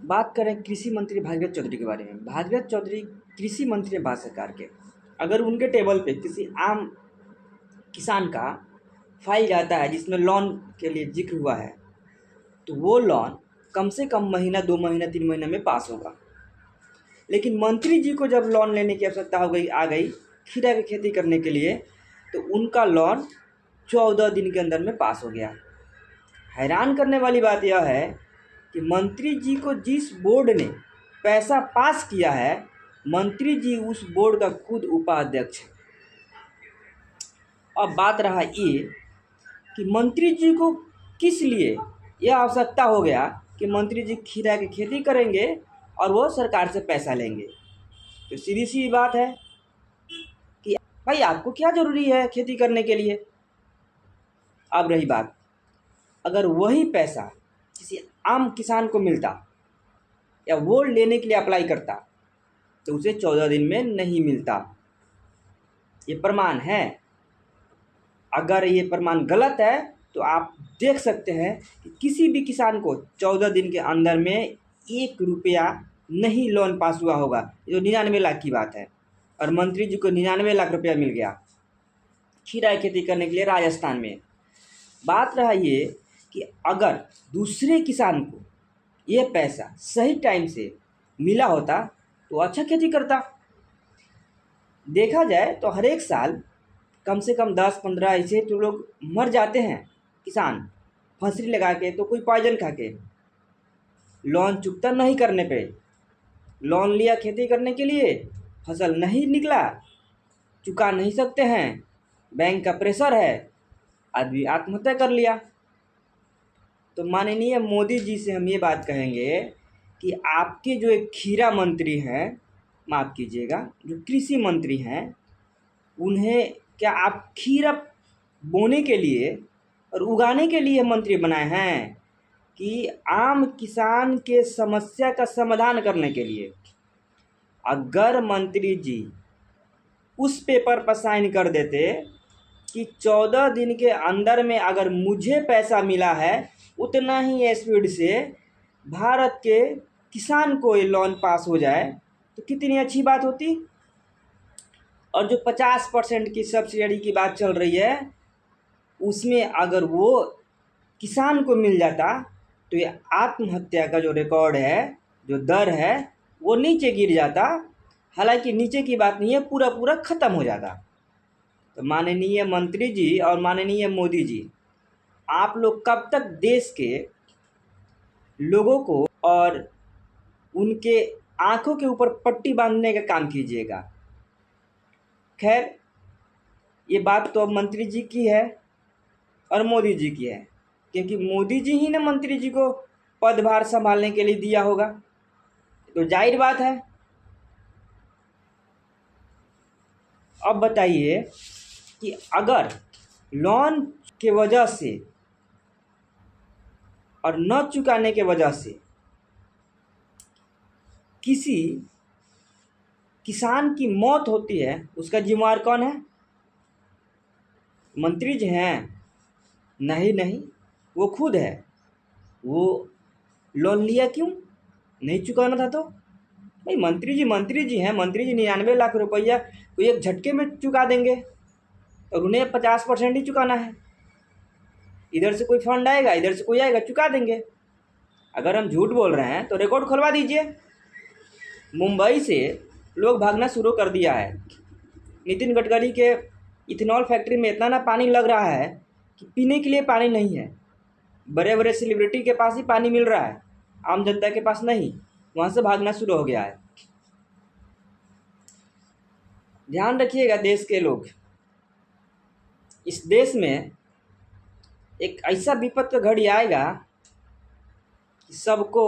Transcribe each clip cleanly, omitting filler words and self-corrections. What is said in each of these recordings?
बात करें कृषि मंत्री भागीरथ चौधरी के बारे में। भागीरथ चौधरी कृषि मंत्री हैं भारत सरकार के। अगर उनके टेबल पे किसी आम किसान का फाइल जाता है जिसमें लोन के लिए जिक्र हुआ है, तो वो लोन कम से कम महीना, 2 महीना, 3 महीने में पास होगा। लेकिन मंत्री जी को जब लोन लेने की आवश्यकता आ गई खीरा की खेती करने के लिए, तो उनका लोन 14 दिन के अंदर में पास हो गया। हैरान करने वाली बात यह है कि मंत्री जी को जिस बोर्ड ने पैसा पास किया है, मंत्री जी उस बोर्ड का खुद उपाध्यक्ष है। अब बात रहा ये कि मंत्री जी को किस लिए यह आवश्यकता हो गया कि मंत्री जी खीरा की खेती करेंगे और वो सरकार से पैसा लेंगे। तो सीधी सी बात है कि भाई आपको क्या ज़रूरी है खेती करने के लिए। अब रही बात, अगर वही पैसा किसी आम किसान को मिलता या वो लेने के लिए अप्लाई करता, तो उसे 14 दिन में नहीं मिलता। ये प्रमाण है। अगर ये प्रमाण गलत है तो आप देख सकते हैं कि किसी भी किसान को 14 दिन के अंदर में 1 रुपया नहीं लोन पास हुआ होगा। जो 99 लाख की बात है, और मंत्री जी को 99 लाख रुपया मिल गया खीरा खेती करने के लिए राजस्थान में। बात रहा ये कि अगर दूसरे किसान को ये पैसा सही टाइम से मिला होता तो अच्छा खेती करता। देखा जाए तो हर एक साल कम से कम 10-15 ऐसे तो लोग मर जाते हैं किसान, फंसरी लगा के, तो कोई पॉइजन खा के। लोन चुकता नहीं करने पे, लोन लिया खेती करने के लिए, फसल नहीं निकला, चुका नहीं सकते हैं, बैंक का प्रेशर है, आदमी आत्महत्या कर लिया। तो माननीय मोदी जी से हम ये बात कहेंगे कि आपके जो एक खीरा मंत्री हैं, माफ़ कीजिएगा, जो कृषि मंत्री हैं, उन्हें क्या आप खीरा बोने के लिए और उगाने के लिए मंत्री बनाए हैं कि आम किसान के समस्या का समाधान करने के लिए? अगर मंत्री जी उस पेपर पर साइन कर देते कि 14 दिन के अंदर में अगर मुझे पैसा मिला है उतना ही स्पीड से भारत के किसान को ये लोन पास हो जाए, तो कितनी अच्छी बात होती। और जो 50% की सब्सिडी की बात चल रही है, उसमें अगर वो किसान को मिल जाता तो ये आत्महत्या का जो रिकॉर्ड है, जो दर है, वो नीचे गिर जाता। हालांकि नीचे की बात नहीं है, पूरा पूरा ख़त्म हो जाता। तो माननीय मंत्री जी और माननीय मोदी जी, आप लोग कब तक देश के लोगों को और उनके आंखों के ऊपर पट्टी बांधने का काम कीजिएगा? खैर, ये बात तो अब मंत्री जी की है और मोदी जी की है, क्योंकि मोदी जी ही ने मंत्री जी को पदभार संभालने के लिए दिया होगा, तो जाहिर बात है। अब बताइए कि अगर लोन के वजह से और न चुकाने के वजह से किसी किसान की मौत होती है, उसका जिम्मेवार कौन है? मंत्री जी हैं? नहीं, वो खुद है। वो लोन लिया क्यों? नहीं चुकाना था तो भाई मंत्री जी हैं। मंत्री जी 99 लाख रुपया कोई एक झटके में चुका देंगे और उन्हें 50% ही चुकाना है। इधर से कोई फंड आएगा, इधर से कोई आएगा, चुका देंगे। अगर हम झूठ बोल रहे हैं तो रिकॉर्ड खुलवा दीजिए। मुंबई से लोग भागना शुरू कर दिया है। नितिन गडकरी के इथेनॉल फैक्ट्री में इतना ना पानी लग रहा है कि पीने के लिए पानी नहीं है। बड़े बड़े सेलिब्रिटी के पास ही पानी मिल रहा है, आम जनता के पास नहीं। वहाँ से भागना शुरू हो गया है। ध्यान रखिएगा देश के लोग, इस देश में एक ऐसा विपद का घड़ी आएगा कि सबको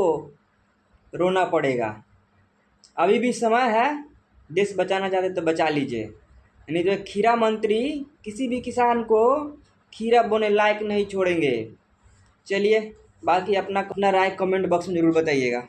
रोना पड़ेगा। अभी भी समय है, देश बचाना चाहते तो बचा लीजिए। नहीं तो खीरा मंत्री किसी भी किसान को खीरा बोने लायक नहीं छोड़ेंगे। चलिए, बाकी अपना राय कमेंट बॉक्स में ज़रूर बताइएगा।